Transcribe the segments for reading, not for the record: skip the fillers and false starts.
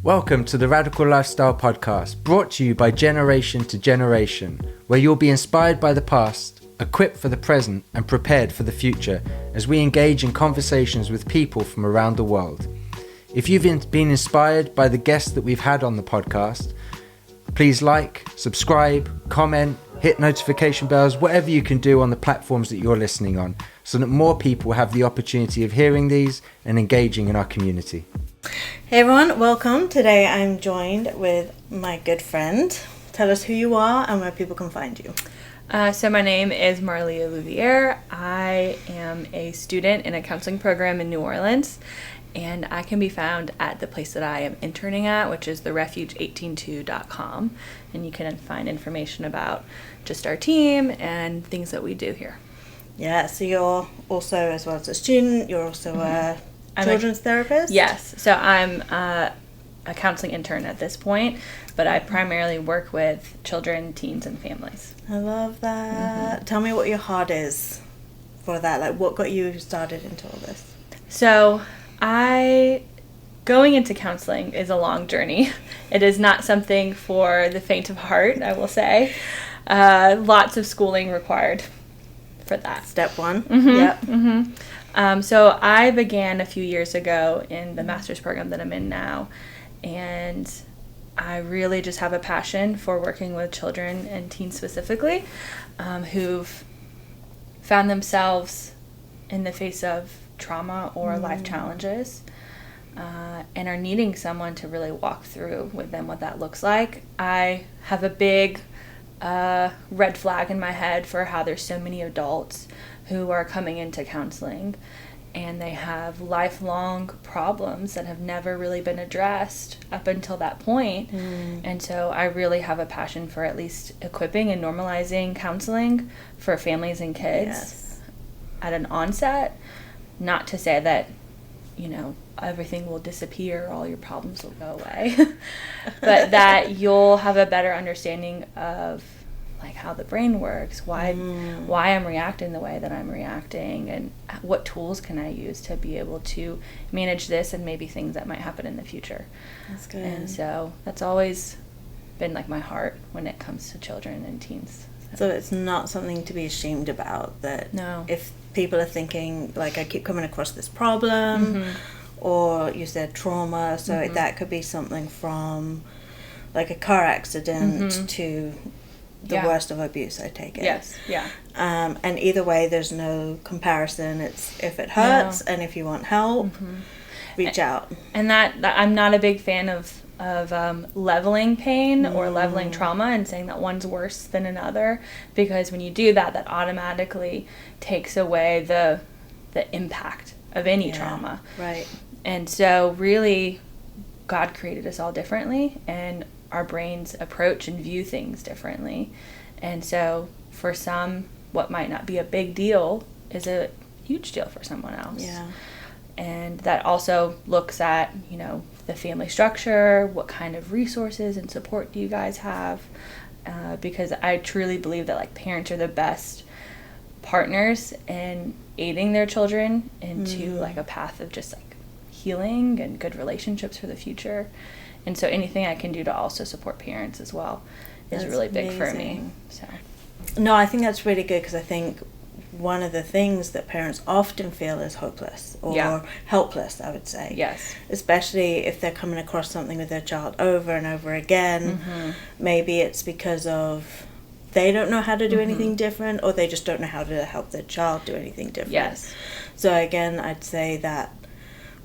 Welcome to the Radical Lifestyle Podcast, brought to you by Generation to Generation, where you'll be inspired by the past, equipped for the present, and prepared for the future as we engage in conversations with people from around the world. If you've been inspired by the guests that we've had on the podcast, please like, subscribe, comment, hit notification bells, whatever you can do on the platforms that you're listening on, so that more people have the opportunity of hearing these and engaging in our community. Hey everyone, welcome. Today I'm joined with my good friend. Tell us who you are and where people can find you. So my name is Marlea Louviere. I am a student in a counseling program in New Orleans, and I can be found at the place that I am interning at, which is therefuge182.com, and you can find information about just our team and things that we do here. Yeah, so you're also, as well as a student, you're also a children's therapist? Yes, so I'm a counseling intern at this point, but I primarily work with children, teens, and families. I love that. Mm-hmm. Tell me what your heart is for that. Like, what got you started into all this? So, going into counseling is a long journey. It is not something for the faint of heart, I will say. Lots of schooling required for that. Step one. Mm-hmm. Yep. Mm-hmm. So I began a few years ago in the master's program that I'm in now, and I really just have a passion for working with children and teens specifically, who've found themselves in the face of trauma or life challenges, and are needing someone to really walk through with them what that looks like. I have a big red flag in my head for how there's so many adults who are coming into counseling and they have lifelong problems that have never really been addressed up until that point. And so I really have a passion for at least equipping and normalizing counseling for families and kids at an onset. Not to say that, everything will disappear, all your problems will go away, but that you'll have a better understanding of like how the brain works, why I'm reacting the way that I'm reacting, and what tools can I use to be able to manage this and maybe things that might happen in the future. That's good. And so that's always been like my heart when it comes to children and teens. So it's not something to be ashamed about, that No. If people are thinking, like, I keep coming across this problem, or you said trauma, so that could be something from like a car accident to the worst of abuse, I take it. Yes, yeah. And either way, there's no comparison. It's if it hurts and if you want help, reach out. And that I'm not a big fan of leveling pain or leveling trauma and saying that one's worse than another, because when you do that, that automatically takes away the impact of any trauma. Right. And so really, God created us all differently, and our brains approach and view things differently. And so for some, what might not be a big deal is a huge deal for someone else. Yeah. And that also looks at, the family structure, what kind of resources and support do you guys have? Because I truly believe that like parents are the best partners in aiding their children into like a path of just like healing and good relationships for the future. And so anything I can do to also support parents as well is really big for me. So. No, I think that's really good, because I think one of the things that parents often feel is hopeless or helpless, I would say. Yes. Especially if they're coming across something with their child over and over again. Maybe it's because of they don't know how to do anything different, or they just don't know how to help their child do anything different. Yes. So again, I'd say that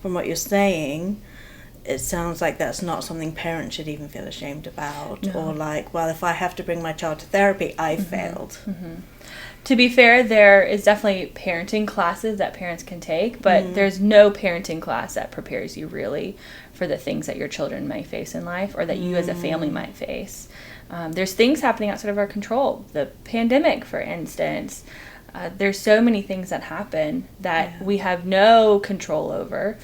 from what you're saying, it sounds like that's not something parents should even feel ashamed about. No. Or like, well, if I have to bring my child to therapy, I failed. To be fair, there is definitely parenting classes that parents can take, but there's no parenting class that prepares you really for the things that your children may face in life, or that you as a family might face. There's things happening outside of our control. The pandemic, for instance. There's so many things that happen that we have no control over.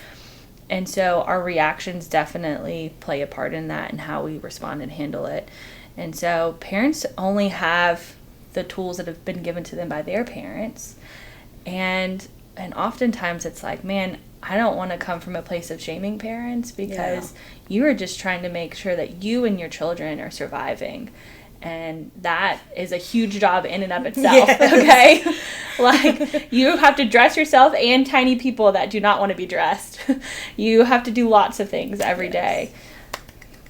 And so our reactions definitely play a part in that and how we respond and handle it. And so parents only have the tools that have been given to them by their parents. And oftentimes it's like, man, I don't want to come from a place of shaming parents, because you are just trying to make sure that you and your children are surviving. And that is a huge job in and of itself, okay? Like, you have to dress yourself and tiny people that do not want to be dressed. You have to do lots of things every day.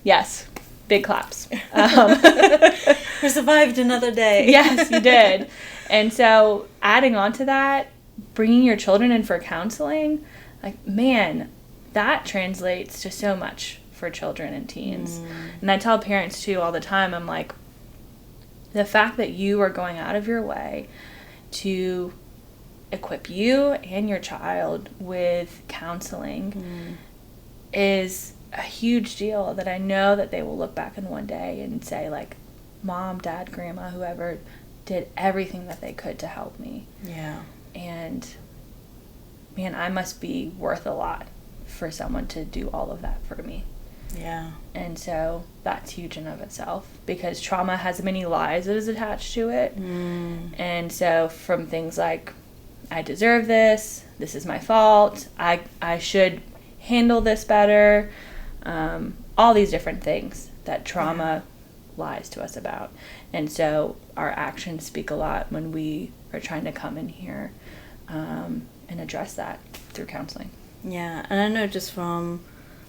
Yes, big claps. We survived another day. Yes, you did. And so adding on to that, bringing your children in for counseling, like, man, that translates to so much for children and teens. And I tell parents, too, all the time, I'm like, the fact that you are going out of your way to equip you and your child with counseling is a huge deal, that I know that they will look back in one day and say, like, Mom, Dad, Grandma, whoever did everything that they could to help me. Yeah. And, man, I must be worth a lot for someone to do all of that for me. Yeah. And so that's huge in of itself, because trauma has many lies that is attached to it. And so from things like, I deserve this is my fault, I should handle this better, all these different things that trauma lies to us about. And so our actions speak a lot when we are trying to come in here and address that through counseling. Yeah, and I know just from,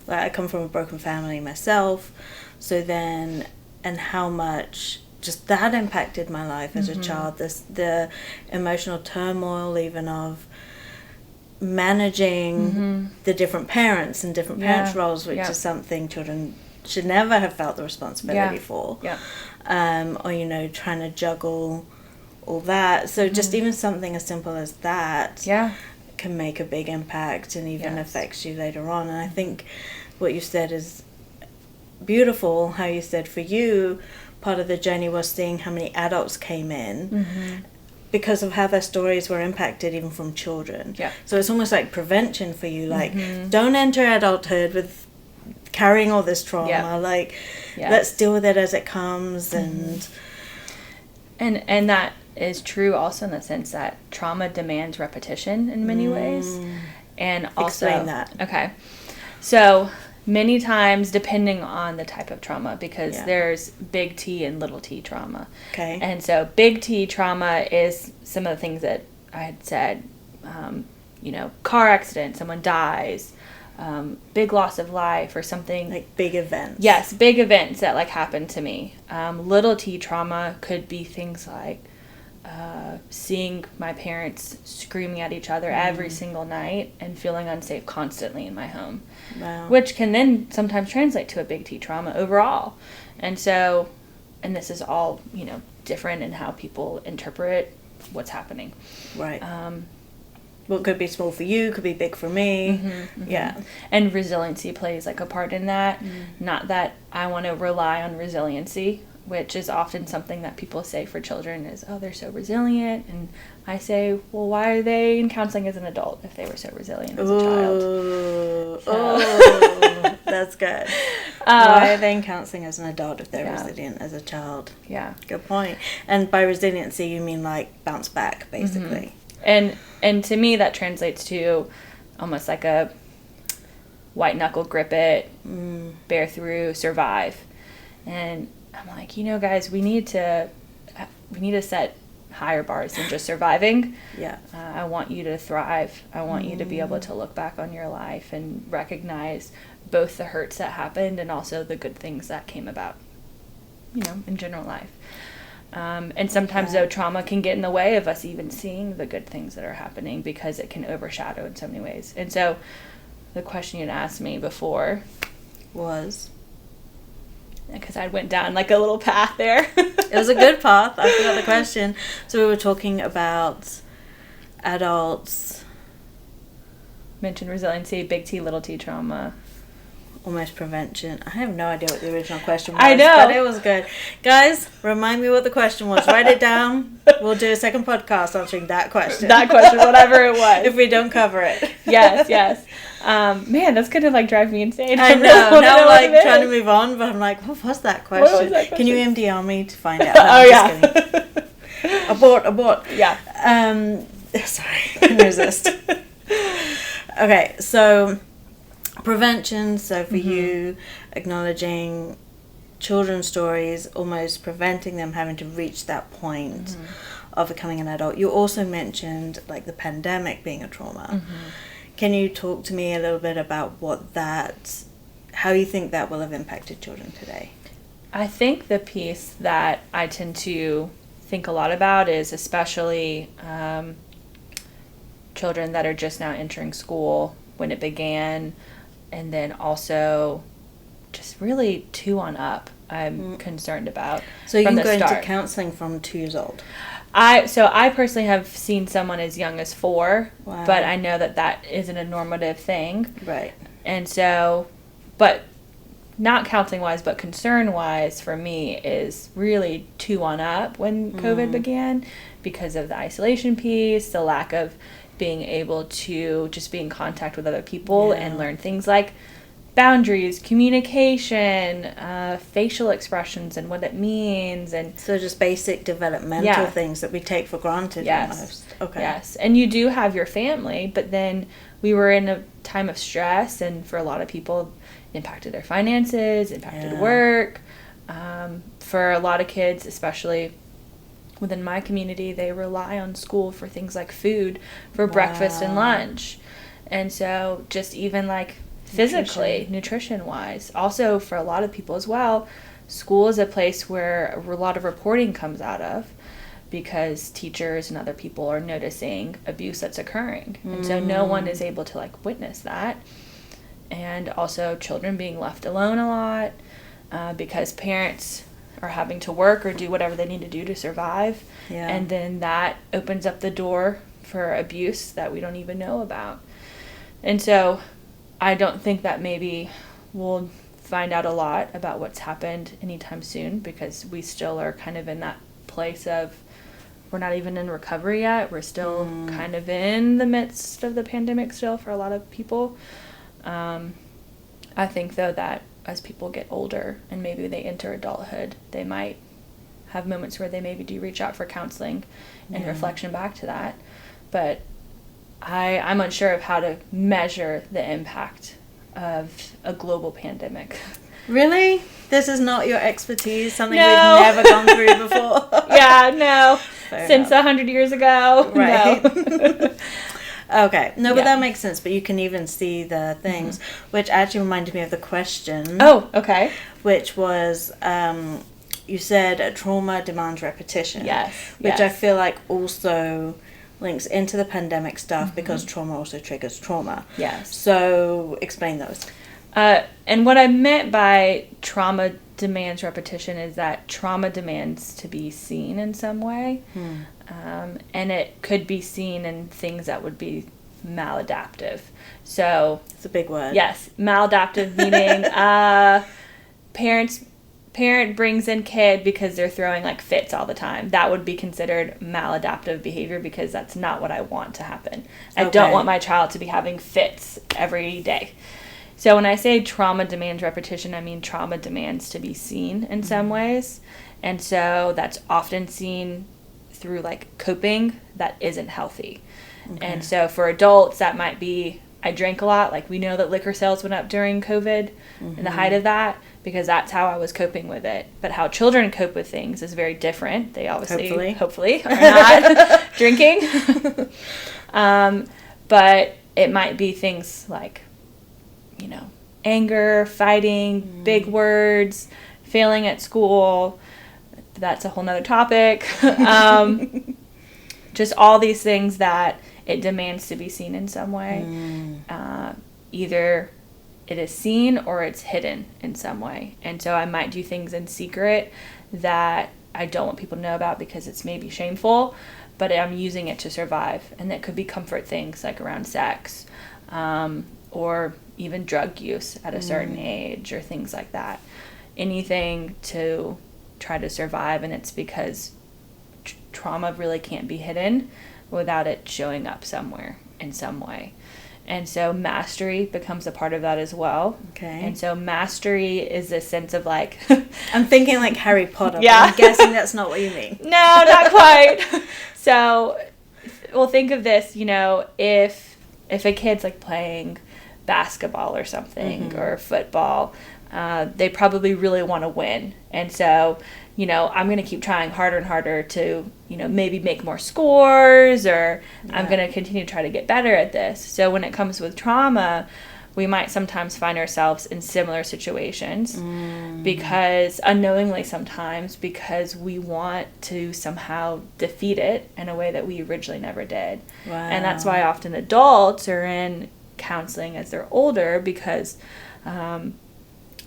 like, I come from a broken family myself, so then, and how much just that impacted my life as a child, the emotional turmoil even of managing the different parents and different parents' roles, which is something children should never have felt the responsibility for. Or, you know, trying to juggle all that. So just even something as simple as that can make a big impact and even affects you later on. And I think what you said is beautiful, how you said for you, part of the journey was seeing how many adults came in because of how their stories were impacted even from children. So it's almost like prevention for you, like, don't enter adulthood with carrying all this trauma, like, let's deal with it as it comes. And that is true also in the sense that trauma demands repetition in many ways. And also, explain that. Okay. So many times, depending on the type of trauma, because there's big T and little t trauma. Okay. And so big T trauma is some of the things that I had said, you know, car accident, someone dies, big loss of life or something. Like big events. Yes, big events that, like, happened to me. Little T trauma could be things like seeing my parents screaming at each other every single night and feeling unsafe constantly in my home. Wow. Which can then sometimes translate to a big T trauma overall. And so, and this is all, you know, different in how people interpret what's happening. Right. What could be small for you could be big for me. Yeah. And resiliency plays, like, a part in that. Not that I want to rely on resiliency, which is often something that people say for children is, oh, they're so resilient. And I say, well, why are they in counseling as an adult if they were so resilient as a child? Oh, that's good. Why are they in counseling as an adult if they're resilient as a child? Yeah. Good point. And by resiliency, you mean, like, bounce back, basically. And to me, that translates to almost like a white knuckle grip it, bear through, survive. And I'm like, you know, guys, we need to set higher bars than just surviving. Yeah. I want you to thrive. I want you to be able to look back on your life and recognize both the hurts that happened and also the good things that came about, you know, in general life. And sometimes, though, trauma can get in the way of us even seeing the good things that are happening because it can overshadow in so many ways. And so the question you'd asked me before was? Because I went down, like, a little path there. It was a good path. I forgot the question. So we were talking about adults. Mentioned resiliency, big T, little t trauma. Almost prevention. I have no idea what the original question was. I know. But it was good. Guys, remind me what the question was. Write it down. We'll do a second podcast answering that question. That question, whatever it was. If we don't cover it. Yes. Man, that's going to, like, drive me insane. I know. Now I'm, like, trying to move on, but I'm like, what was that question? What was that question? Can you MDR me to find out? No, I'm just kidding. Abort. Yeah. Sorry. I can resist. Okay, so prevention, so for you, acknowledging children's stories, almost preventing them having to reach that point of becoming an adult. You also mentioned like the pandemic being a trauma. Can you talk to me a little bit about how you think that will have impacted children today? I think the piece that I tend to think a lot about is especially children that are just now entering school, when it began, and then also just really 2 on up I'm concerned about. So you can go into counseling from 2 years old? I personally have seen someone as young as 4, Wow. but I know that isn't a normative thing. Right. And so, but not counseling wise, but concern wise for me is really 2 on up when COVID began, because of the isolation piece, the lack of being able to just be in contact with other people and learn things like boundaries, communication, facial expressions and what it means. And so just basic developmental things that we take for granted almost. Okay. Yes. And you do have your family, but then we were in a time of stress, and for a lot of people it impacted their finances, impacted work. For a lot of kids, especially within my community, they rely on school for things like food, for breakfast and lunch. And so just even like physically, nutrition wise. Also, for a lot of people as well, school is a place where a lot of reporting comes out of, because teachers and other people are noticing abuse that's occurring. And so no one is able to like witness that. And also children being left alone a lot, because parents are having to work or do whatever they need to do to survive. And then that opens up the door for abuse that we don't even know about. And so I don't think that maybe we'll find out a lot about what's happened anytime soon, because we still are kind of in that place of, we're not even in recovery yet. We're still kind of in the midst of the pandemic still for a lot of people. I think, though, that as people get older and maybe they enter adulthood, they might have moments where they maybe do reach out for counseling and reflection back to that. But I'm unsure of how to measure the impact of a global pandemic. Really? This is not your expertise? Something we've never gone through before? Since 100 years ago. Right. No. Okay. No, but that makes sense. But you can even see the things, which actually reminded me of the question. Oh, okay. Which was, you said trauma demands repetition. Yes. Which I feel like also links into the pandemic stuff, because trauma also triggers trauma. Yes. So explain those. And what I meant by trauma demands repetition is that trauma demands to be seen in some way. And it could be seen in things that would be maladaptive. So it's a big word. Yes. Maladaptive meaning parent brings in kid because they're throwing like fits all the time. That would be considered maladaptive behavior, because that's not what I want to happen. I don't want my child to be having fits every day. So when I say trauma demands repetition, I mean trauma demands to be seen in some ways. And so that's often seen through like coping that isn't healthy. And so for adults, that might be, I drank a lot. Like we know that liquor sales went up during COVID in the height of that, because that's how I was coping with it. But how children cope with things is very different. They obviously, hopefully are not drinking. But it might be things like, anger, fighting, big words, failing at school. That's a whole nother topic. Just all these things that it demands to be seen in some way. Either it is seen or it's hidden in some way. And so I might do things in secret that I don't want people to know about because it's maybe shameful, but I'm using it to survive. And that could be comfort things like around sex, or even drug use at a certain age, or things like that. Anything to try to survive, and it's because trauma really can't be hidden without it showing up somewhere in some way. And so mastery becomes a part of that as well. Okay. And so mastery is a sense of like... I'm thinking like Harry Potter, but I'm guessing that's not what you mean. No, not quite. So, well, think of this, if if a kid's like playing basketball or something or football, they probably really want to win. And so, you know, I'm going to keep trying harder and harder to, you know, maybe make more scores, or I'm going to continue to try to get better at this. So when it comes with trauma, we might sometimes find ourselves in similar situations because unknowingly sometimes, because we want to somehow defeat it in a way that we originally never did. Wow. And that's why often adults are in counseling as they're older, because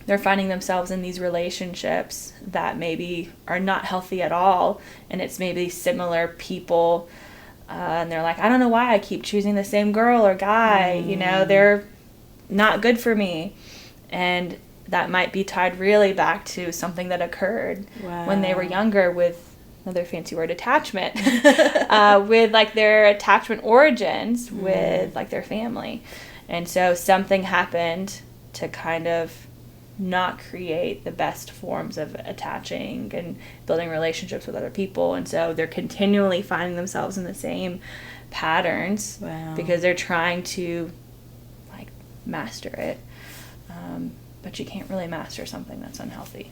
they're finding themselves in these relationships that maybe are not healthy at all, and it's maybe similar people, and they're like, I don't know why I keep choosing the same girl or guy, you know, they're not good for me. And that might be tied really back to something that occurred when they were younger, with another fancy word, attachment, with like their attachment origins with like their family. And so something happened to kind of not create the best forms of attaching and building relationships with other people. And so they're continually finding themselves in the same patterns because they're trying to like master it. But you can't really master something that's unhealthy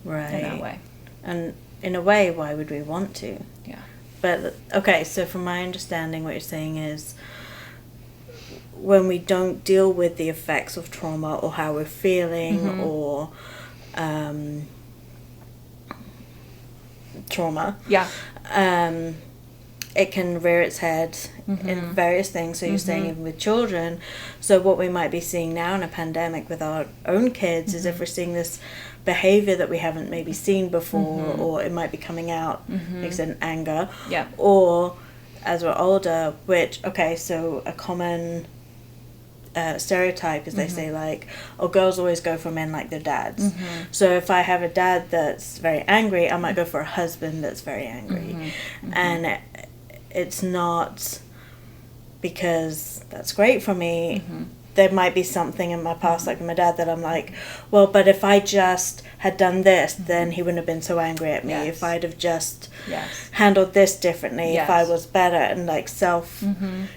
in that way. And in a way, why would we want to? Yeah. But okay, so from my understanding, what you're saying is, when we don't deal with the effects of trauma or how we're feeling or trauma, it can rear its head in various things. So you're saying even with children. So what we might be seeing now in a pandemic with our own kids is if we're seeing this behavior that we haven't maybe seen before, or it might be coming out, like I said, in anger, or as we're older, which, okay, so a common stereotype is they say like, oh, girls always go for men like their dads. So if I have a dad that's very angry, I might go for a husband that's very angry. And it's not because that's great for me. There might be something in my past, like with my dad, that I'm like, well, but if I just had done this, then he wouldn't have been so angry at me. If I'd have just handled this differently, if I was better, and like self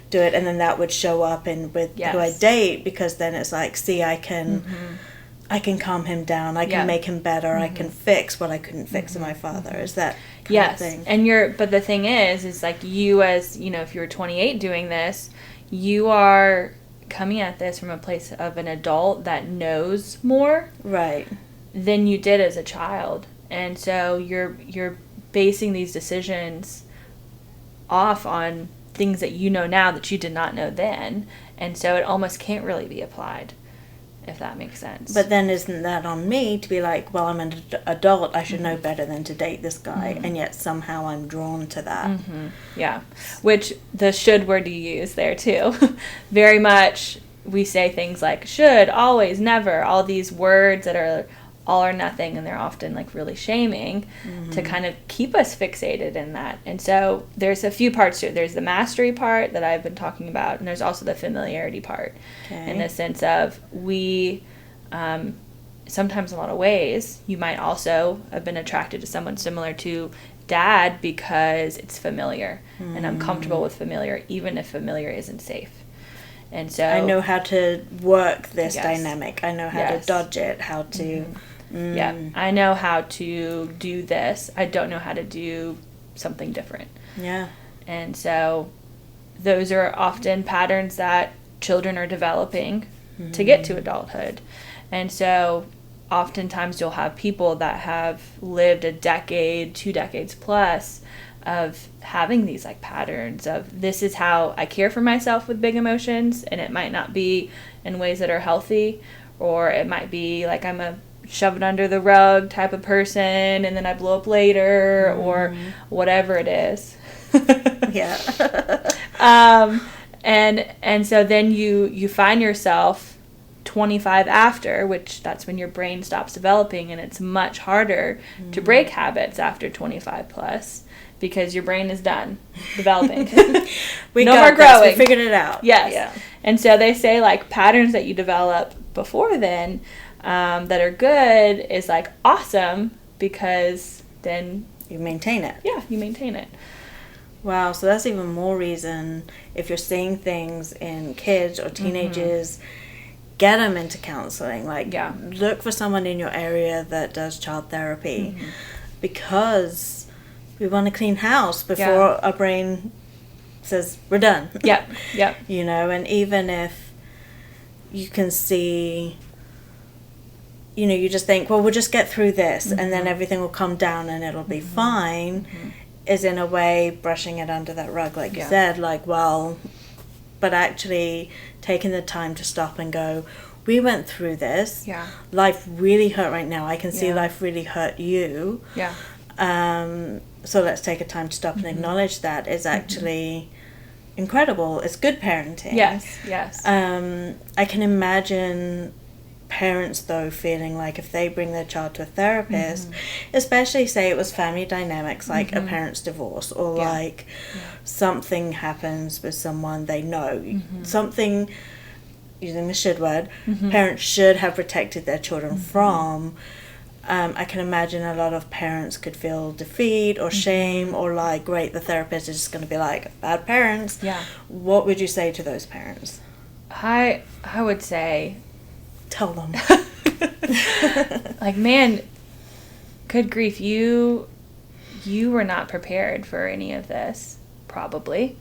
do it, and then that would show up in with who I date, because then it's like, see, I can calm him down, I can make him better, I can fix what I couldn't fix in my father. Is that kind of thing? And but the thing is like, you, as you know, if you were 28 doing this, you are coming at this from a place of an adult that knows more than you did as a child. And so you're basing these decisions off on things that you know now that you did not know then, and so it almost can't really be applied, if that makes sense. But then isn't that on me to be like, well, I'm an adult, I should know better than to date this guy, and yet somehow I'm drawn to that. Yeah, which the should word you use there too. Very much we say things like should, always, never, all these words that are all or nothing, and they're often like really shaming to kind of keep us fixated in that. And so there's a few parts to it. There's the mastery part that I've been talking about, and there's also the familiarity part, in the sense of we sometimes in a lot of ways you might also have been attracted to someone similar to dad because it's familiar, and I'm comfortable with familiar even if familiar isn't safe. And so I know how to work this dynamic, I know how to dodge it, how to I know how to do this, I don't know how to do something different. And so those are often patterns that children are developing to get to adulthood. And so oftentimes you'll have people that have lived a decade, 2 decades plus of having these like patterns of, this is how I care for myself with big emotions, and it might not be in ways that are healthy, or it might be like I'm a shove it under the rug type of person and then I blow up later, or whatever it is. And so then you find yourself 25 after, which that's when your brain stops developing, and it's much harder to break habits after 25 plus, because your brain is done developing. No more growing. We figured it out. Yes. Yeah. And so they say like patterns that you develop before then that are good is like awesome, because then you maintain it. Yeah, you maintain it. Wow, so that's even more reason, if you're seeing things in kids or teenagers, get them into counseling. Like, look for someone in your area that does child therapy, because we want a clean house before our brain says we're done. You know, and even if you can see, you know, you just think, well, we'll just get through this and then everything will come down and it'll be fine, is in a way brushing it under that rug, like you said, like, well, but actually taking the time to stop and go, we went through this. Life really hurt right now. I can see life really hurt you. So let's take a time to stop and acknowledge that is actually incredible. It's good parenting. Yes. I can imagine parents, though, feeling like if they bring their child to a therapist, especially say it was family dynamics, like a parent's divorce, or like something happens with someone they know, something, using the should word, parents should have protected their children from. I can imagine a lot of parents could feel defeat or shame, or like, great, the therapist is just going to be like, bad parents. What would you say to those parents? I would say, tell them. Like, man, good grief, you were not prepared for any of this, probably.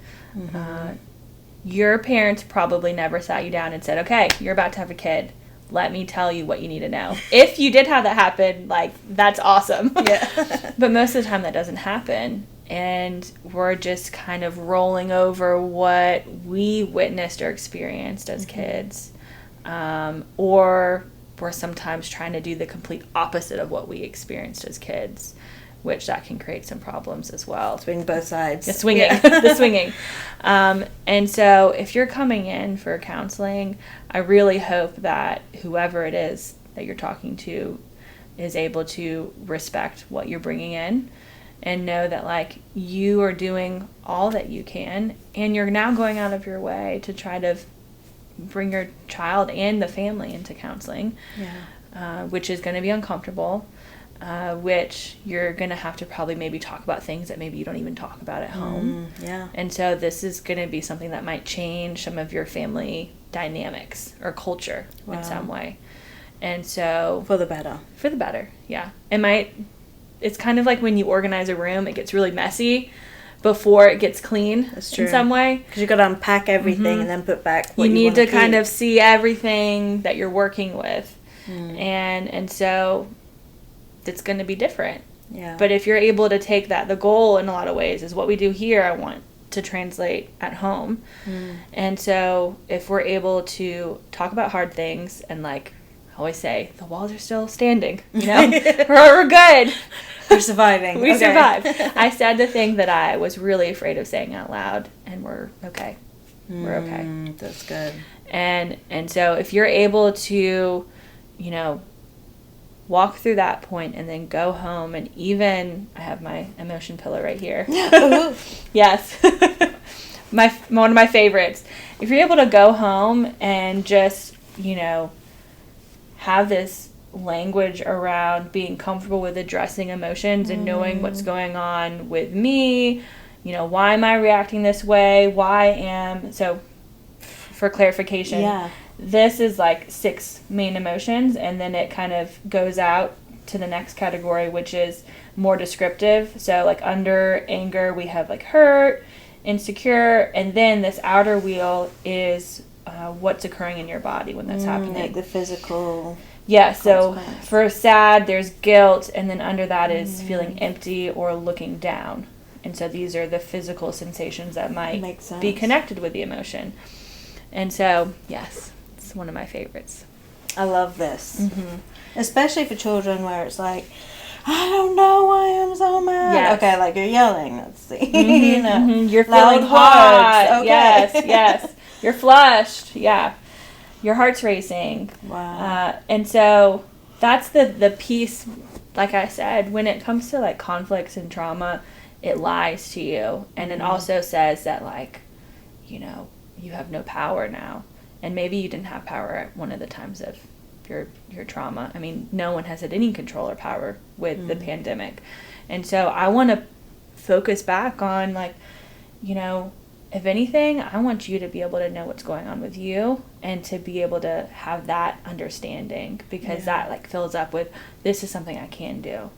Your parents probably never sat you down and said, okay, you're about to have a kid. Let me tell you what you need to know. If you did have that happen, like, that's awesome. But most of the time that doesn't happen. And we're just kind of rolling over what we witnessed or experienced as kids. Or we're sometimes trying to do the complete opposite of what we experienced as kids, which that can create some problems as well. Swing both sides. The swinging. And so if you're coming in for counseling, I really hope that whoever it is that you're talking to is able to respect what you're bringing in and know that, like, you are doing all that you can, and you're now going out of your way to try to bring your child and the family into counseling, which is going to be uncomfortable, which you're going to have to probably maybe talk about things that maybe you don't even talk about at home. And so this is going to be something that might change some of your family dynamics or culture in some way. And so For the better, yeah. It's kind of like when you organize a room, it gets really messy before it gets clean in some way. Because you've got to unpack everything and then put back what you need want to keep. kind of see everything that you're working with. And so it's going to be different. But if you're able to take that, the goal in a lot of ways is what we do here, I want to translate at home. And so if we're able to talk about hard things, and like I always say, the walls are still standing, you know? we're good. We're surviving. We survived. I said the thing that I was really afraid of saying out loud, and we're okay. We're okay. That's good. And so if you're able to, you know, walk through that point and then go home, and even, I have my emotion pillow right here. Yes. One of my favorites. If you're able to go home and just, you know, have this language around being comfortable with addressing emotions and knowing what's going on with me, you know, why am I reacting this way? So for clarification, this is like 6 main emotions, and then it kind of goes out to the next category, which is more descriptive. So like under anger, we have like hurt, insecure, and then this outer wheel is what's occurring in your body when that's happening. Like the physical. So for sad, there's guilt, and then under that is feeling empty or looking down. And so these are the physical sensations that might be connected with the emotion. And so, yes, it's one of my favorites. I love this. Especially for children, where it's like, I don't know why I'm so mad. Okay, like you're yelling. Let's see. You know, you're feeling hot. Okay. Yes. You're flushed. Yeah. Your heart's racing. Wow. And so that's the piece, like I said, when it comes to like conflicts and trauma, it lies to you. And it also says that, like, you know, you have no power now. And maybe you didn't have power at one of the times of your trauma. I mean, no one has had any control or power with the pandemic. And so I want to focus back on, like, if anything, I want you to be able to know what's going on with you and to be able to have that understanding, because that like fills up with, this is something I can do.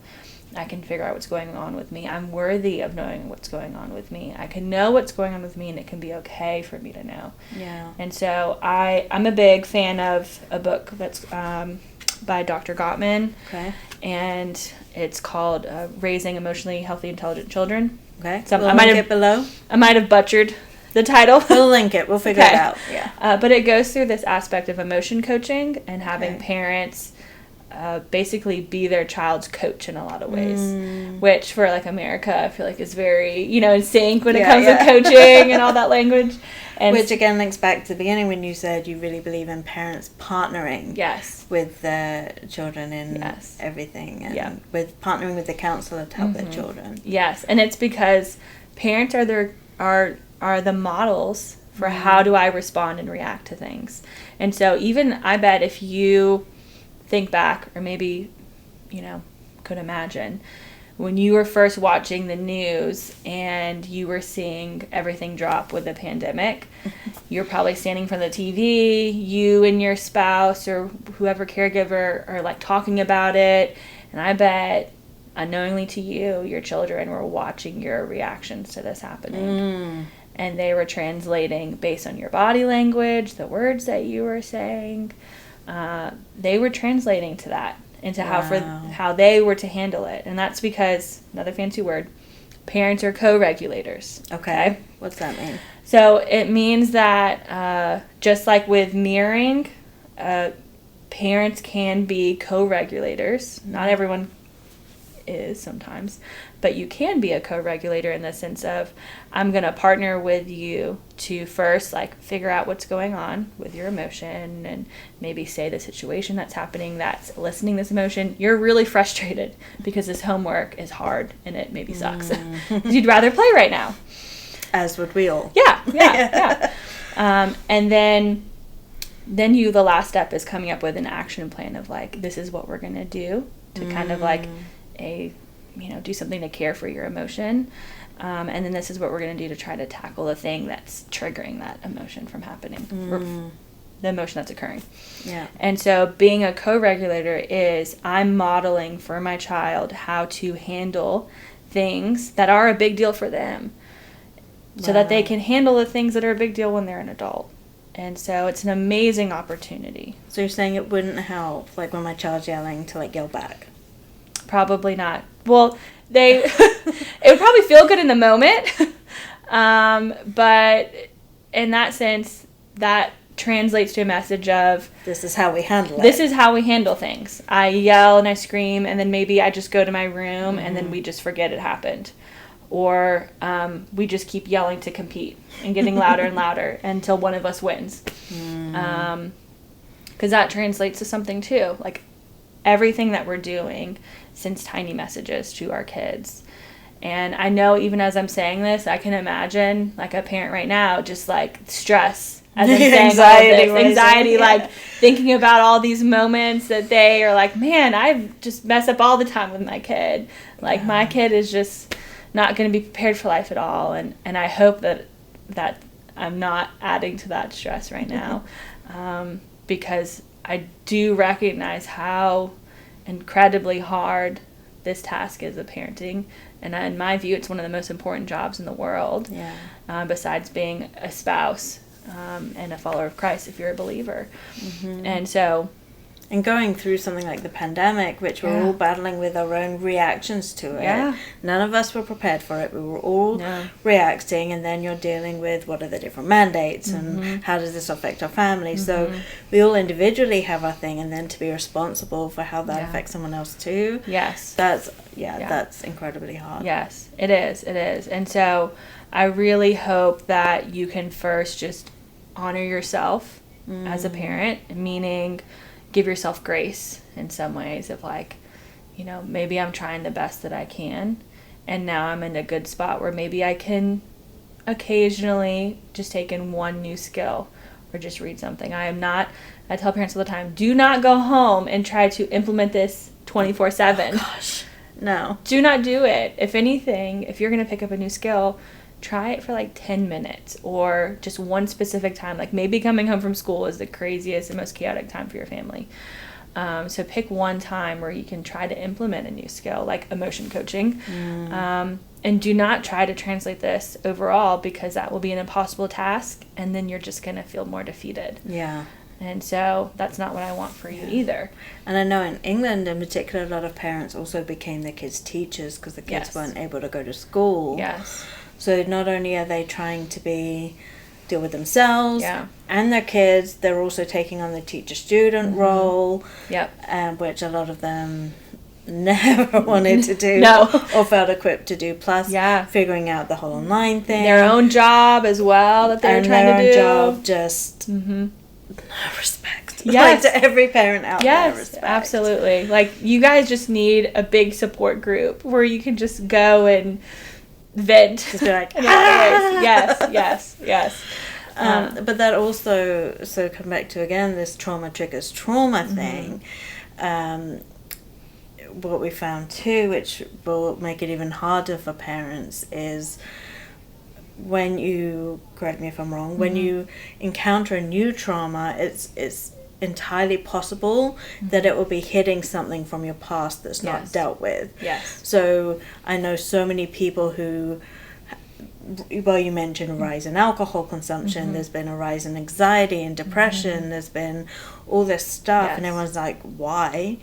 I can figure out what's going on with me. I'm worthy of knowing what's going on with me. I can know what's going on with me, and it can be okay for me to know. Yeah. And so I'm a big fan of a book that's by Dr. Gottman. Okay. And it's called Raising Emotionally Healthy, Intelligent Children. Okay. So We'll link it below. I might have butchered the title. We'll link it. We'll figure it out. Yeah. But it goes through this aspect of emotion coaching and having parents basically be their child's coach in a lot of ways, which for like America, I feel like is very, in sync when it comes to coaching and all that language. And which again links back to the beginning when you said you really believe in parents partnering with their children in everything, and with partnering with the counselor to help their children. Yes, and it's because parents are the models for how do I respond and react to things. And so even I bet if you think back, or maybe, could imagine, when you were first watching the news and you were seeing everything drop with the pandemic, you're probably standing in front of the TV, you and your spouse or whoever caregiver are like talking about it. And I bet unknowingly to you, your children were watching your reactions to this happening. And they were translating based on your body language, the words that you were saying. They were translating to that, into how they were to handle it. And that's because, another fancy word, parents are co-regulators. Okay. What's that mean? So it means that just like with mirroring, parents can be co-regulators. Not everyone is sometimes, but you can be a co-regulator in the sense of, I'm going to partner with you to first like figure out what's going on with your emotion, and maybe say the situation that's happening that's eliciting this emotion. You're really frustrated because this homework is hard and it maybe sucks. You'd rather play right now. As would we all. Yeah. And then the last step is coming up with an action plan of like, this is what we're going to do to kind of like do something to care for your emotion. And then this is what we're going to do to try to tackle the thing that's triggering that emotion from happening, the emotion that's occurring. Yeah. And so being a co-regulator is, I'm modeling for my child how to handle things that are a big deal for them, so that they can handle the things that are a big deal when they're an adult. And so it's an amazing opportunity. So you're saying it wouldn't help, like when my child's yelling, to like yell back? Probably not. Well, it would probably feel good in the moment, but in that sense, that translates to a message of, this is how we handle it. This is how we handle things. I yell and I scream, and then maybe I just go to my room, and then we just forget it happened. Or we just keep yelling to compete and getting louder and louder until one of us wins. Because that translates to something too. Like, everything that we're doing sends tiny messages to our kids. And I know even as I'm saying this, I can imagine like a parent right now just like stress as I'm saying all this. Anxiety, like thinking about all these moments that they are like, man, I just mess up all the time with my kid. Like my kid is just not going to be prepared for life at all. And I hope that I'm not adding to that stress right now, because I do recognize how incredibly hard this task is of parenting, and in my view, it's one of the most important jobs in the world. Besides being a spouse and a follower of Christ, if you're a believer. And so, and going through something like the pandemic, which we're all battling with our own reactions to it. None of us were prepared for it. We were all reacting, and then you're dealing with what are the different mandates and how does this affect our family. So we all individually have our thing, and then to be responsible for how that affects someone else too. That's incredibly hard. Yes, it is. And so I really hope that you can first just honor yourself as a parent, meaning give yourself grace in some ways of like, maybe I'm trying the best that I can, and now I'm in a good spot where maybe I can occasionally just take in one new skill or just read something. I tell parents all the time, do not go home and try to implement this 24/7. Oh, gosh. No. Do not do it. If anything, if you're going to pick up a new skill, try it for like 10 minutes or just one specific time. Like maybe coming home from school is the craziest and most chaotic time for your family. So pick one time where you can try to implement a new skill, like emotion coaching. And do not try to translate this overall, because that will be an impossible task, and then you're just going to feel more defeated. Yeah. And so that's not what I want for you either. And I know in England in particular, a lot of parents also became their kids' teachers because the kids weren't able to go to school. Yes. So not only are they trying to deal with themselves and their kids, they're also taking on the teacher-student role, which a lot of them never wanted to do or felt equipped to do, plus figuring out the whole online thing, their own job as well that they're trying to do, job, just no respect, like to every parent out there, respect. Absolutely. Like, you guys just need a big support group where you can just go and vent, just be like yes. But that also, so come back to again this trauma triggers trauma thing. What we found too, which will make it even harder for parents, is when you, correct me if I'm wrong, when you encounter a new trauma, it's entirely possible that it will be hitting something from your past that's not dealt with. So I know so many people who, well, you mentioned a rise in alcohol consumption, there's been a rise in anxiety and depression, there's been all this stuff, and everyone's like, why?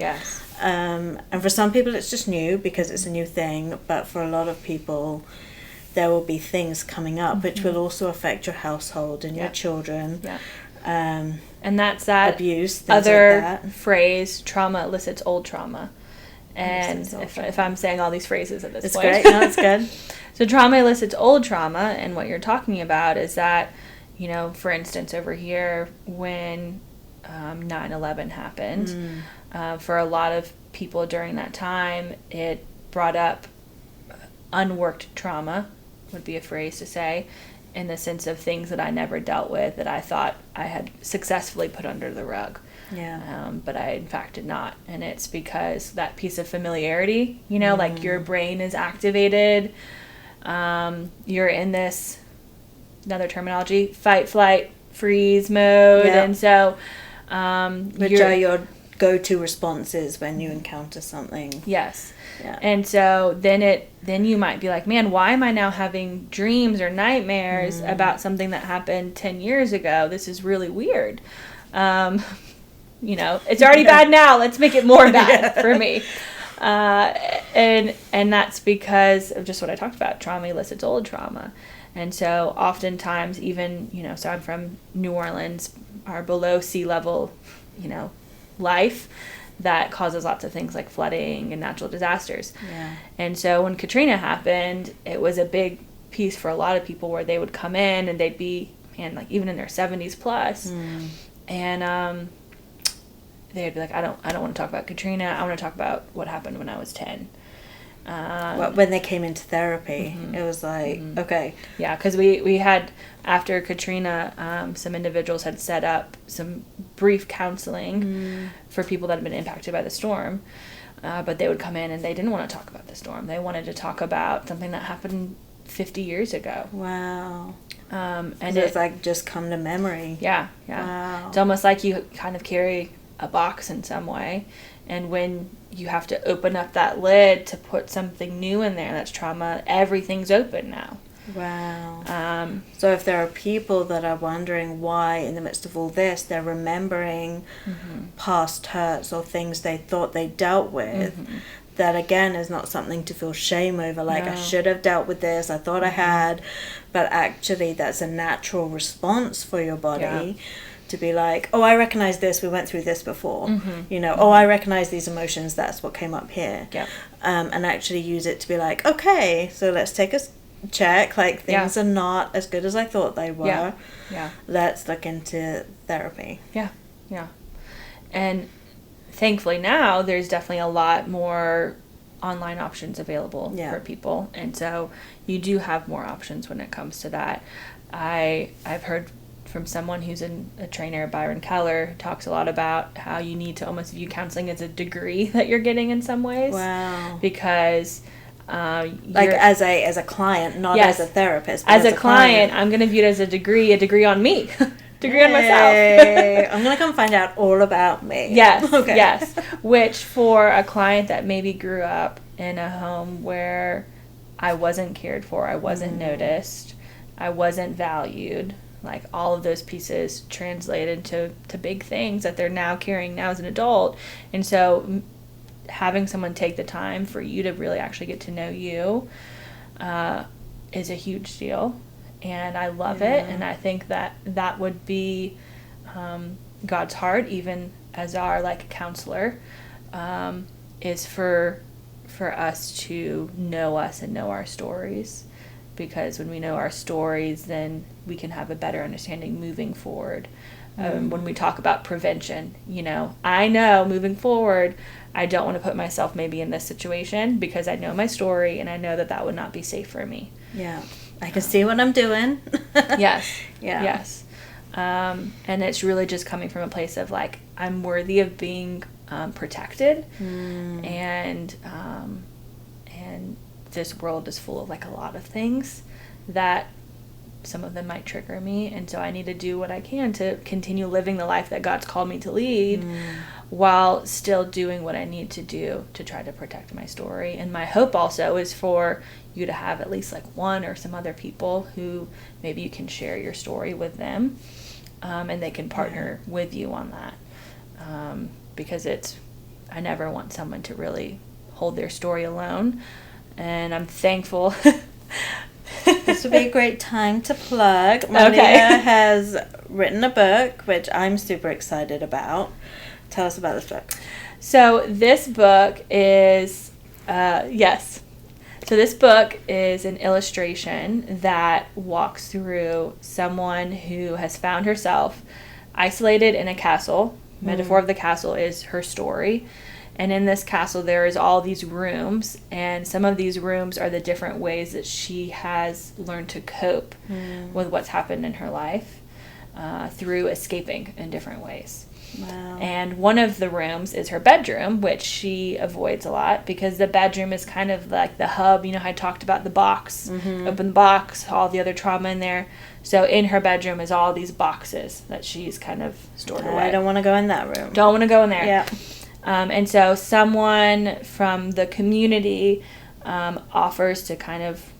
And for some people it's just new because it's a new thing, but for a lot of people there will be things coming up which will also affect your household and your children. And that's that abuse, other like that. Phrase, trauma elicits old trauma. And if I'm saying all these phrases at this point. It's great. No, it's good. So trauma elicits old trauma, and what you're talking about is that, you know, for instance, over here when 9/11 happened, for a lot of people during that time, it brought up unworked trauma, would be a phrase to say, in the sense of things that I never dealt with that I thought I had successfully put under the rug. But I in fact did not. And it's because that piece of familiarity, you know, like your brain is activated, you're in this, another terminology, fight, flight, freeze mode, and so which are your go-to responses when you encounter something. And so then you might be like, man, why am I now having dreams or nightmares about something that happened 10 years ago? This is really weird. You know, it's already bad now. Let's make it more bad for me. And that's because of just what I talked about. Trauma elicits old trauma. And so oftentimes even, you know, so I'm from New Orleans, our below sea level, you know, life that causes lots of things like flooding and natural disasters. And so when Katrina happened, it was a big piece for a lot of people where they would come in and they'd be, man, like even in their 70s plus. And they'd be like, I don't want to talk about Katrina. I want to talk about what happened when I was 10. When they came into therapy, it was like, okay. Yeah, because we had, after Katrina, some individuals had set up some brief counseling for people that had been impacted by the storm. But they would come in and they didn't want to talk about the storm. They wanted to talk about something that happened 50 years ago. Wow. And it's like just come to memory. Wow. It's almost like you kind of carry a box in some way, and when you have to open up that lid to put something new in there that's trauma, everything's open now. Wow. So if there are people that are wondering why in the midst of all this they're remembering past hurts or things they thought they dealt with, that again is not something to feel shame over, like I should have dealt with this, I thought I had, but actually that's a natural response for your body to be like, oh, I recognize this, we went through this before, you know, oh, I recognize these emotions, that's what came up here. And actually use it to be like, okay, so let's take a check, like things are not as good as I thought they were. Let's look into therapy. And thankfully now there's definitely a lot more online options available for people, and so you do have more options when it comes to that. I've heard from someone who's a trainer, Byron Keller, who talks a lot about how you need to almost view counseling as a degree that you're getting in some ways. Wow. Because Like as a client, not Yes. as a therapist. As a client, I'm going to view it as a degree on me, degree on myself. I'm going to come find out all about me. Yes, Okay. yes. Which for a client that maybe grew up in a home where I wasn't cared for, I wasn't noticed, I wasn't valued, like all of those pieces translated to big things that they're now carrying now as an adult. And so having someone take the time for you to really actually get to know you is a huge deal. And I love it. And I think that would be God's heart, even as our like counselor, is for us to know us and know our stories. Because when we know our stories, then we can have a better understanding moving forward. When we talk about prevention, I know moving forward, I don't want to put myself maybe in this situation because I know my story and I know that would not be safe for me. Yeah. I can see what I'm doing. Yes. Yeah. Yes. And it's really just coming from a place of like, I'm worthy of being protected. And this world is full of like a lot of things that some of them might trigger me, and so I need to do what I can to continue living the life that God's called me to lead while still doing what I need to do to try to protect my story. And my hope also is for you to have at least like one or some other people who maybe you can share your story with them, and they can partner with you on that, because I never want someone to really hold their story alone. And I'm thankful. This would be a great time to plug. Marlea has written a book, which I'm super excited about. Tell us about this book. So this book is, yes. So this book is an illustration that walks through someone who has found herself isolated in a castle. Metaphor of the castle is her story. And in this castle, there is all these rooms, and some of these rooms are the different ways that she has learned to cope with what's happened in her life through escaping in different ways. Wow. And one of the rooms is her bedroom, which she avoids a lot because the bedroom is kind of like the hub. I talked about the box, open the box, all the other trauma in there. So in her bedroom is all these boxes that she's kind of stored away. I don't want to go in that room. Don't want to go in there. Yeah. And so someone from the community offers to kind of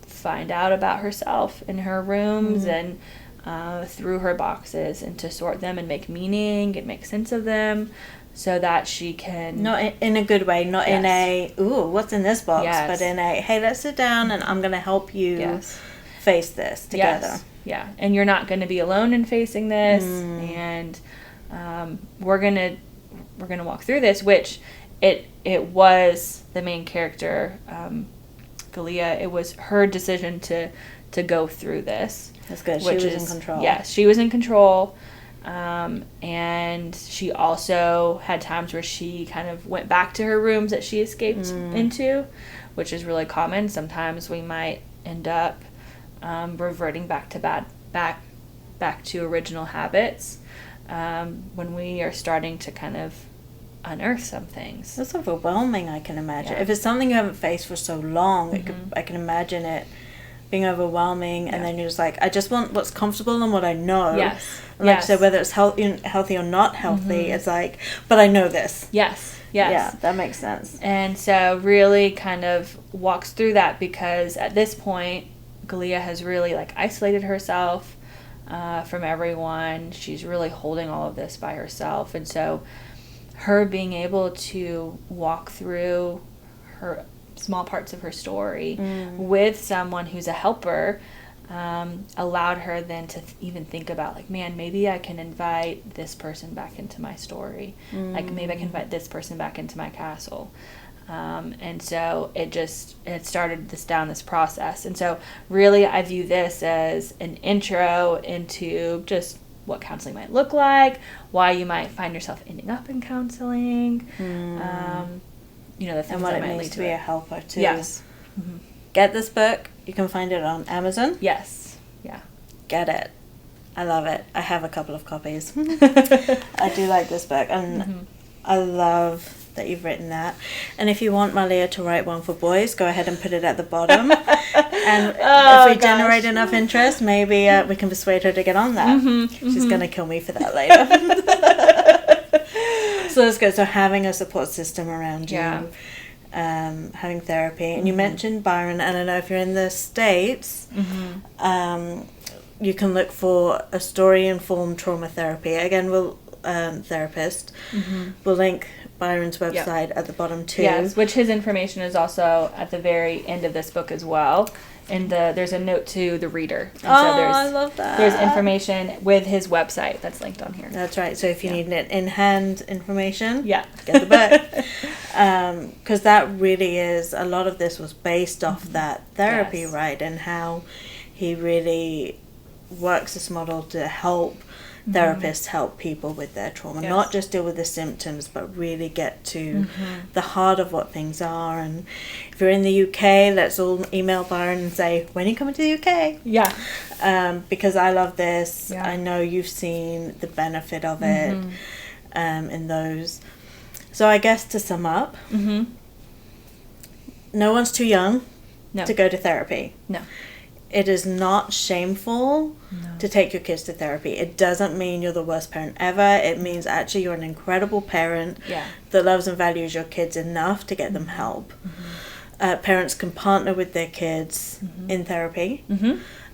find out about herself in her rooms and through her boxes, and to sort them and make meaning and make sense of them so that she can... Not in a good way, not in a, ooh, what's in this box? But in a, hey, let's sit down and I'm going to help you face this together. Yes. Yeah. And you're not going to be alone in facing this. And we're going to walk through this, which it was the main character, Galea. It was her decision to go through this. That's good. She was in control. Yes, she was in control. And she also had times where she kind of went back to her rooms that she escaped into, which is really common. Sometimes we might end up reverting back to original habits when we are starting to kind of unearth some things. That's overwhelming, I can imagine. Yeah. If it's something you haven't faced for so long, I can imagine it being overwhelming, and then you're just like, I just want what's comfortable and what I know. Yes. And like you said, whether it's healthy or not healthy, it's like, but I know this. Yes. Yeah, that makes sense. And so really kind of walks through that, because at this point, Galea has really like isolated herself from everyone. She's really holding all of this by herself. And so her being able to walk through her small parts of her story with someone who's a helper allowed her then to even think about, like, man, maybe I can invite this person back into my story. Like, maybe I can invite this person back into my castle. And so it started down this process. And so really I view this as an intro into just what counseling might look like, why you might find yourself ending up in counseling, the things and what that it might means lead to be a helper too. Yes. Get this book. You can find it on Amazon. Yes. Yeah. Get it. I love it. I have a couple of copies. I do like this book, and I love that you've written that. And if you want Marlea to write one for boys, go ahead and put it at the bottom. And if we generate enough interest, maybe we can persuade her to get on that. She's going to kill me for that later. So that's good. So having a support system around you, having therapy. And you mentioned Byron, and I know if you're in the States, you can look for a story-informed trauma therapy. Again, we'll therapist. We'll link Byron's website at the bottom too. Yes, which his information is also at the very end of this book as well. And there's a note to the reader. And I love that. There's information with his website that's linked on here. That's right. So if you need in-hand information, get the book. Because that really is, a lot of this was based off that therapy, right? And how he really works this model to help therapists help people with their trauma, not just deal with the symptoms, but really get to the heart of what things are. And if you're in the UK, let's all email Byron and say, when are you coming to the UK? Because I love this. I know you've seen the benefit of it in those. So I guess to sum up, no one's too young to go to therapy. No. It is not shameful to take your kids to therapy. It doesn't mean you're the worst parent ever. It means actually you're an incredible parent that loves and values your kids enough to get them help. Parents can partner with their kids in therapy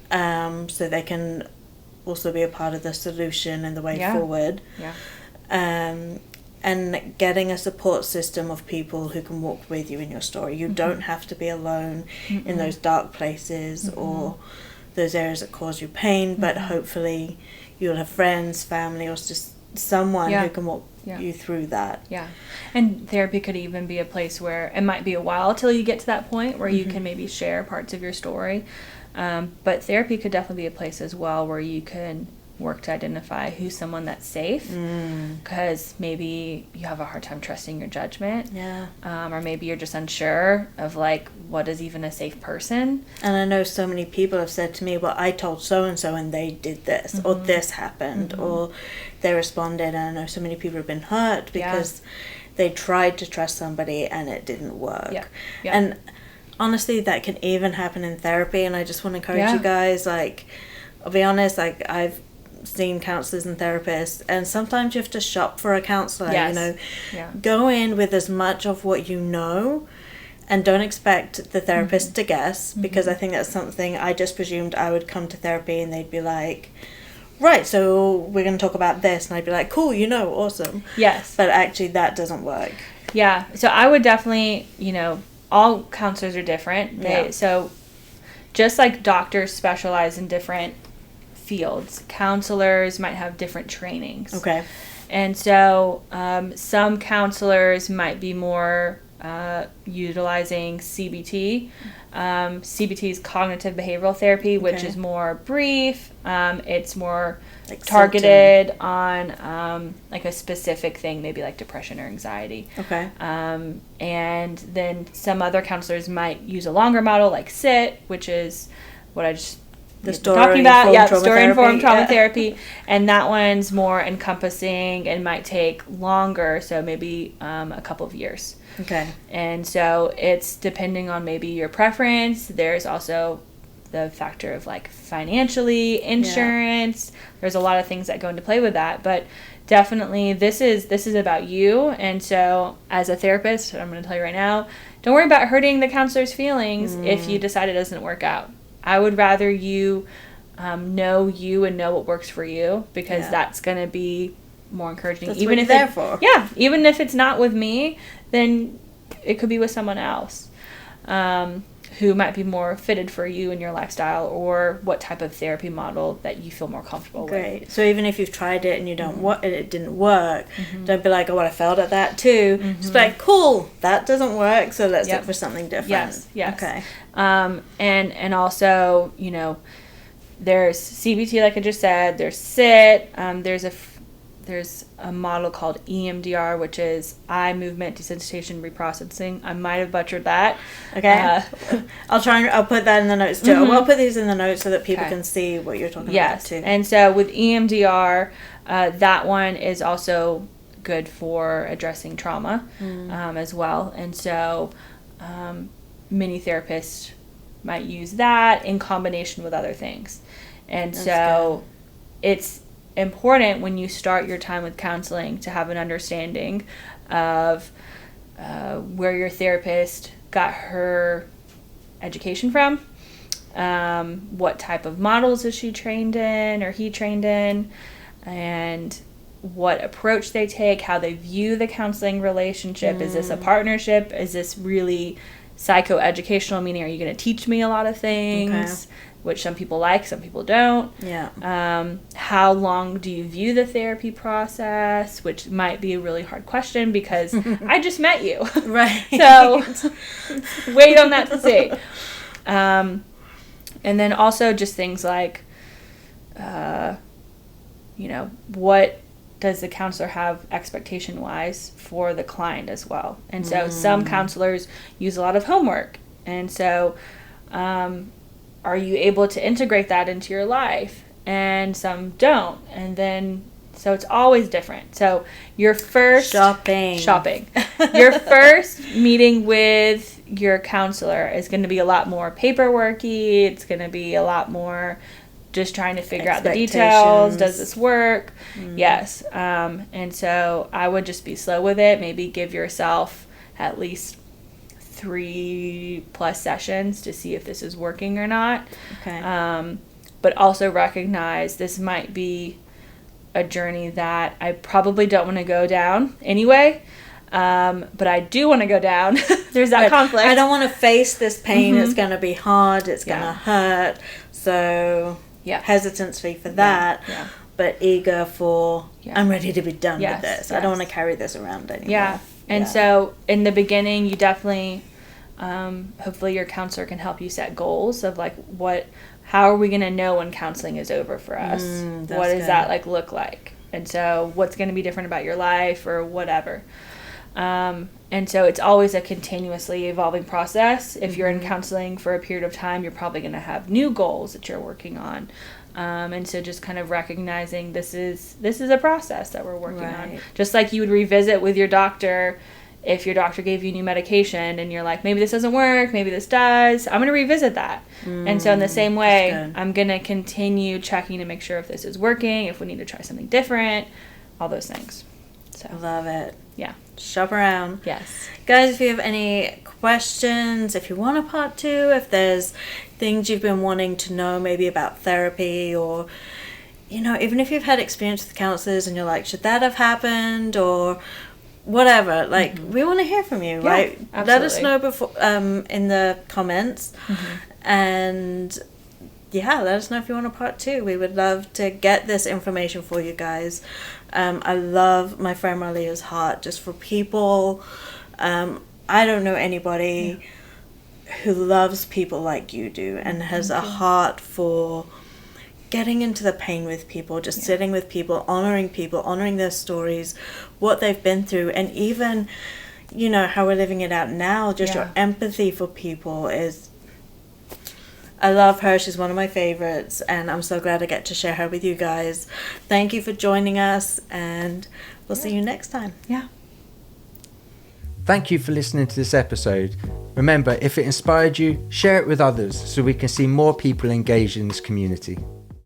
so they can also be a part of the solution and the way forward. And getting a support system of people who can walk with you in your story. You don't have to be alone in those dark places or those areas that cause you pain, but hopefully you'll have friends, family, or just someone who can walk you through that. And therapy could even be a place where it might be a while till you get to that point where you can maybe share parts of your story. But therapy could definitely be a place as well where you can work to identify who's someone that's safe, because maybe you have a hard time trusting your judgment, or maybe you're just unsure of like what is even a safe person. And I know so many people have said to me, well, I told so and so and they did this or this happened or they responded, and I know so many people have been hurt because they tried to trust somebody and it didn't work. And honestly, that can even happen in therapy. And I just want to encourage you guys, like, I'll be honest, like I've seen counselors and therapists, and sometimes you have to shop for a counselor. You know, go in with as much of what you know and don't expect the therapist to guess, because I think that's something I just presumed. I would come to therapy and they'd be like, right, so we're going to talk about this, and I'd be like, cool, awesome. But actually that doesn't work. So I would definitely, all counselors are different. So just like doctors specialize in different fields, counselors might have different trainings. And so some counselors might be more utilizing CBT. CBT is cognitive behavioral therapy, which is more brief. It's more like targeted on like a specific thing, maybe like depression or anxiety. And then some other counselors might use a longer model like SIT, which is what I just talking about, story-informed trauma therapy, and that one's more encompassing and might take longer, so maybe a couple of years. And so it's depending on maybe your preference. There's also the factor of like financially, insurance. There's a lot of things that go into play with that, but definitely this is about you. And so as a therapist, I'm going to tell you right now, don't worry about hurting the counselor's feelings if you decide it doesn't work out. I would rather you know you and know what works for you, because that's going to be more encouraging. That's even what you're there for. Even if it's not with me, then it could be with someone else who might be more fitted for you and your lifestyle, or what type of therapy model that you feel more comfortable with. So even if you've tried it and you don't it didn't work, don't be like, oh, well, I failed at that too. Just be like, cool, that doesn't work, so let's look for something different. And also, there's CBT, like I just said, there's SIT, there's a model called EMDR, which is eye movement desensitization reprocessing. I might have butchered that. I'll put that in the notes too. I'll put these in the notes so that people can see what you're talking about too. And so with EMDR, that one is also good for addressing trauma as well. And so many therapists might use that in combination with other things. And so it's important when you start your time with counseling to have an understanding of where your therapist got her education from, what type of models is she trained in or he trained in, and what approach they take, how they view the counseling relationship. Is this a partnership? Is this really psychoeducational, meaning are you going to teach me a lot of things, which some people like, some people don't. How long do you view the therapy process, which might be a really hard question because I just met you. Right. So wait on that to see. And then also just things like, what does the counselor have expectation-wise for the client as well? And so some counselors use a lot of homework. And so are you able to integrate that into your life? And some don't. And then, so it's always different. So your first... Shopping. Your first meeting with your counselor is going to be a lot more paperworky. It's going to be a lot more... just trying to figure out the details. Does this work? Yes. And so I would just be slow with it. Maybe give yourself at least 3+ sessions to see if this is working or not. But also recognize this might be a journey that I probably don't want to go down anyway. But I do want to go down. There's that conflict. I don't want to face this pain. It's going to be hard. It's going to hurt. So... hesitancy for that, but eager for I'm ready to be done with this. I don't want to carry this around anymore. And so in the beginning, you definitely hopefully your counselor can help you set goals of like how are we going to know when counseling is over for us? What does that like look like? And so what's going to be different about your life or whatever. And so it's always a continuously evolving process. If you're in counseling for a period of time, you're probably going to have new goals that you're working on. And so just kind of recognizing this is a process that we're working on. Just like you would revisit with your doctor if your doctor gave you new medication and you're like, maybe this doesn't work, maybe this does. I'm going to revisit that. And so in the same way, I'm going to continue checking to make sure if this is working, if we need to try something different, all those things. So love it. Yeah. Shop around. Yes. Guys, if you have any questions, if you want a part 2, if there's things you've been wanting to know maybe about therapy, or, even if you've had experience with counselors and you're like, should that have happened or whatever, like, we want to hear from you, right? Absolutely. Let us know before in the comments. And let us know if you want a part 2. We would love to get this information for you guys. I love my friend Marlea's heart just for people. I don't know anybody who loves people like you do and has a heart for getting into the pain with people, just sitting with people, honoring their stories, what they've been through, and even, how we're living it out now, just your empathy for people is... I love her. She's one of my favorites, and I'm so glad I get to share her with you guys. Thank you for joining us, and we'll see you next time. Thank you for listening to this episode. Remember, if it inspired you, share it with others so we can see more people engaged in this community.